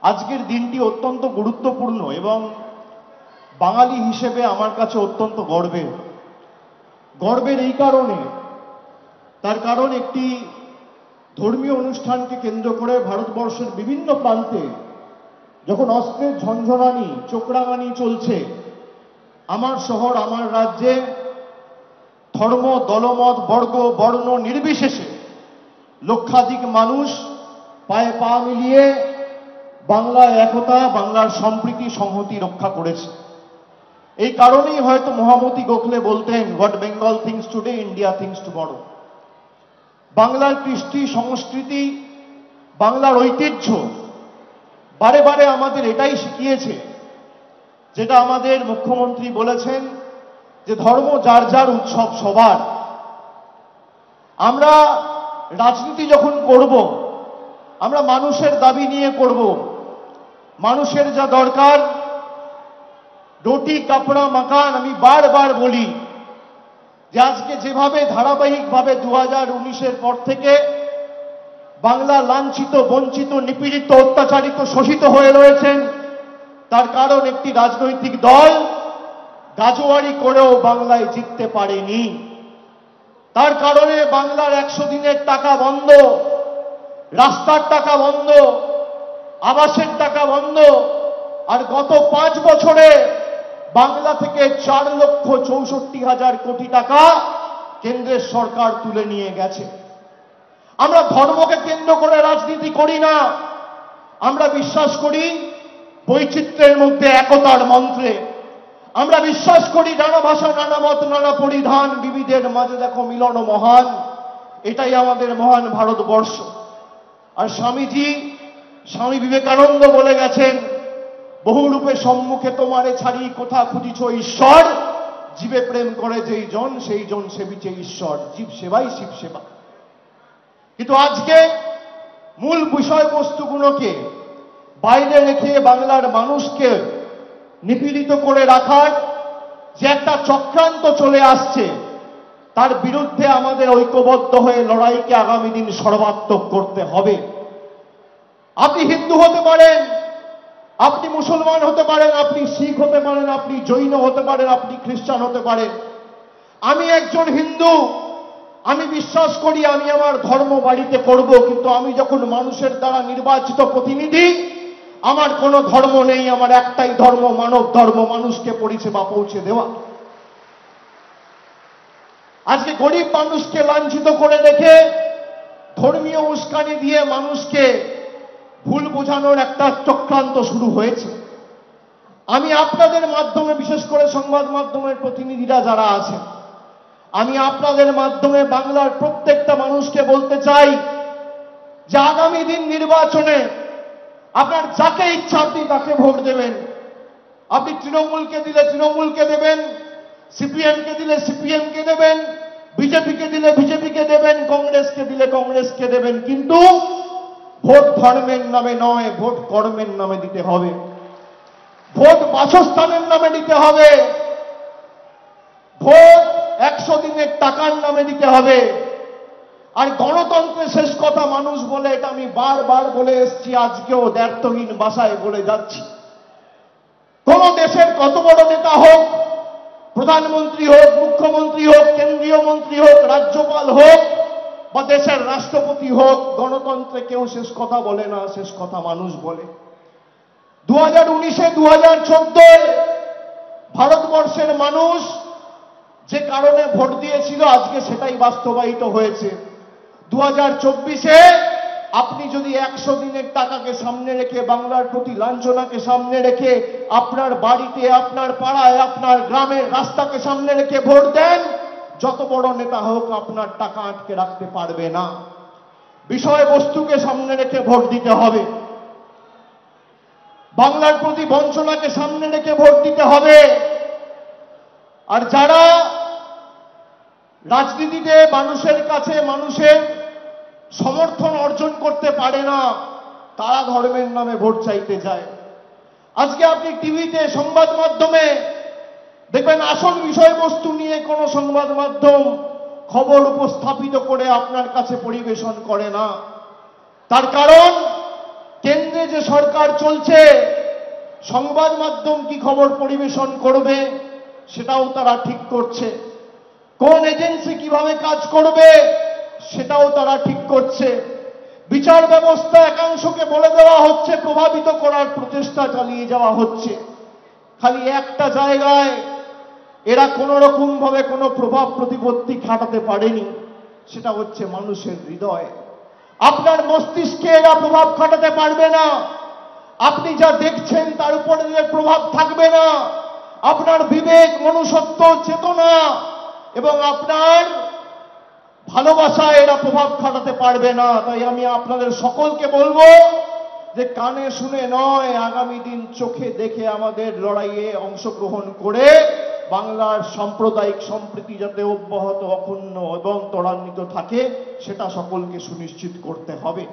আজকের দিনটি অত্যন্ত গুরুত্বপূর্ণ এবং বাঙালি হিসেবে আমার কাছে অত্যন্ত গর্বের এই কারণে, তার কারণ একটি ধর্মীয় অনুষ্ঠানকে কেন্দ্র করে ভারতবর্ষের বিভিন্ন প্রান্তে যখন অস্ত্রের ঝনঝনানি চোখরাঙানি চলছে, আমার শহর আমার রাজ্যে ধর্ম দলমত বর্গ বর্ণ নির্বিশেষে লক্ষাধিক মানুষ পায়ে পা মিলিয়ে বাংলার একতা, বাংলার সম্প্রীতি সংহতি রক্ষা করেছে। এই কারণেই হয়তো মহামতি গোখলে বলতেন, what Bengal things today India things tomorrow. বাংলার কৃষ্টি সংস্কৃতি, বাংলার ঐতিহ্য বারে বারে আমাদের এটাই শিখিয়েছে, যেটা আমাদের মুখ্যমন্ত্রী বলেছেন যে ধর্ম যার যার উৎসব সবার। আমরা রাজনীতি যখন করব, আমরা মানুষের দাবি নিয়ে করব। মানুষের যা দরকার, রুটি কাপড়া মাকান, আমি বারবার বলি যে আজকে যেভাবে ধারাবাহিকভাবে 2019-এর পর থেকে বাংলা লাঞ্ছিত, বঞ্চিত, নিপীড়িত, অত্যাচারিত, শোষিত হয়ে রয়েছেন, তার কারণ একটি রাজনৈতিক দল গাজোয়ারি করেও বাংলায় জিততে পারেনি। তার কারণে বাংলার 100 দিনের টাকা বন্ধ, রাস্তার টাকা বন্ধ, আবাসের টাকা বন্ধ, আর গত 5 বছরে বাংলা থেকে 4,64,000 কোটি টাকা কেন্দ্রের সরকার তুলে নিয়ে গেছে। আমরা ধর্মকে কেন্দ্র করে রাজনীতি করি না, আমরা বিশ্বাস করি বৈচিত্র্যের মধ্যে একতার মন্ত্রে। আমরা বিশ্বাস করি নানা ভাষা, নানা মত, নানা পরিধান, বিবিধের মাঝে দেখো মিলন মহান। এটাই আমাদের মহান ভারতবর্ষ। আর স্বামী বিবেকানন্দ বলে গেছেন, বহুরূপে সম্মুখে তোমারে ছাড়ি কোথা খুঁজিছ ঈশ্বর, জীবে প্রেম করে যেই জন সেই জন সেবিছে ঈশ্বর, জীব সেবাই শিব সেবা। কিন্তু আজকে মূল বিষয়বস্তুগুলোকে বাইরে রেখে বাংলার মানুষকে নিপীড়িত করে রাখার যে একটা চক্রান্ত চলে আসছে, তার বিরুদ্ধে আমাদের ঐক্যবদ্ধ হয়ে লড়াইকে আগামী দিন সর্বাত্মক করতে হবে। আপনি হিন্দু হতে পারেন, আপনি মুসলমান হতে পারেন, আপনি শিখ হতে পারেন, আপনি জৈন হতে পারেন, আপনি খ্রিস্টান হতে পারেন। আমি একজন হিন্দু, আমি বিশ্বাস করি আমি আমার ধর্ম বাড়িতে করব, কিন্তু আমি যখন মানুষের দ্বারা নির্বাচিত প্রতিনিধি, আমার কোনো ধর্ম নেই, আমার একটাই ধর্ম, মানব ধর্ম, মানুষকে পরিষেবা পৌঁছে দেওয়া। আজকে গরিব মানুষকে লাঞ্ছিত করে দেখে ধর্মীয় উস্কানি দিয়ে মানুষকে ভুল বোঝানোর একটা চক্রান্ত শুরু হয়েছে। আমি আপনাদের মাধ্যমে, বিশেষ করে সংবাদ মাধ্যমের প্রতিনিধিরা যারা আছেন, আমি আপনাদের মাধ্যমে বাংলার প্রত্যেকটা মানুষকে বলতে চাই যে আগামী দিন নির্বাচনে আপনার যাকে ইচ্ছা আপনি তাকে ভোট দেবেন। আপনি তৃণমূলকে দিলে তৃণমূলকে দেবেন, সিপিএমকে দিলে সিপিএমকে দেবেন, বিজেপিকে দিলে বিজেপিকে দেবেন, কংগ্রেসকে দিলে কংগ্রেসকে দেবেন, কিন্তু ভোট ধর্মের নামে নয়, ভোট কর্মের নামে দিতে হবে, ভোট বাসস্থানের নামে দিতে হবে, ভোট 100 দিনের টাকার নামে দিতে হবে। আর গণতন্ত্রের শেষ কথা মানুষ বলে, এটা আমি বারবার বলে এসেছি, আজকেও দ্ব্যর্থহীন ভাষায় বলে যাচ্ছি। কোন দেশের কত বড় নেতা হোক, প্রধানমন্ত্রী হোক, মুখ্যমন্ত্রী হোক, কেন্দ্রীয় মন্ত্রী হোক, রাজ্যপাল হোক বা দেশের রাষ্ট্রপতি হোক, গণতন্ত্রে কেউ শেষ কথা বলে না, শেষ কথা মানুষ বলে। 2019-এ 2014 ভারতবর্ষের মানুষ যে কারণে ভোট দিয়েছিল, আজকে সেটাই বাস্তবায়িত হয়েছে। 2024-এ আপনি যদি 100 দিনের টাকাকে সামনে রেখে, বাংলার প্রতি লাঞ্ছনাকে সামনে রেখে, আপনার বাড়িতে, আপনার পাড়ায়, আপনার গ্রামের রাস্তাকে সামনে রেখে ভোট দেন, যত বড় নেতা হোক আপনার টাকা আটকে রাখতে পারবে না। বিষয়বস্তুকে সামনে রেখে ভোট দিতে হবে, বাংলার প্রতি বঞ্চনাকে সামনে রেখে ভোট দিতে হবে। আর যারা রাজনীতিতে মানুষের কাছে মানুষের সমর্থন অর্জন করতে পারে না, তারা ধর্মের নামে ভোট চাইতে যায়। আজকে আপনি টিভিতে, সংবাদ মাধ্যমে দেখবেন আসল বিষয়বস্তু নিয়ে কোনো সংবাদ মাধ্যম খবর উপস্থাপিত করে আপনার কাছে পরিবেশন করে না। তার কারণ কেন্দ্রে যে সরকার চলছে, সংবাদ মাধ্যম কি খবর পরিবেশন করবে সেটাও তারা ঠিক করছে, কোন এজেন্সি কিভাবে কাজ করবে সেটাও তারা ঠিক করছে। বিচার ব্যবস্থা একাংশকে বলে দেওয়া হচ্ছে, প্রভাবিত করার প্রচেষ্টা চালিয়ে যাওয়া হচ্ছে। খালি একটা জায়গায় এরা কোন রকম ভাবে কোনো প্রভাব প্রতিপত্তি খাটাতে পারেনি, সেটা হচ্ছে মানুষের হৃদয়। আপনার মস্তিষ্কে এরা প্রভাব খাটাতে পারবে না, আপনি যা দেখছেন তার উপরে এদের প্রভাব থাকবে না। আপনার বিবেক, মনুষ্যত্ব, চেতনা এবং আপনার ভালোবাসায় এরা প্রভাব খাটাতে পারবে না। তাই আমি আপনাদের সকলকে বলবো যে কানে শুনে নয়, আগামী দিন চোখে দেখে আমাদের লড়াইয়ে অংশগ্রহণ করে বাংলার সাম্প্রদায়িক সম্প্রীতি যাতে অব্যাহত, অক্ষুণ্ণ এবং ত্বরান্বিত থাকে সেটা সকলকে সুনিশ্চিত করতে হবে।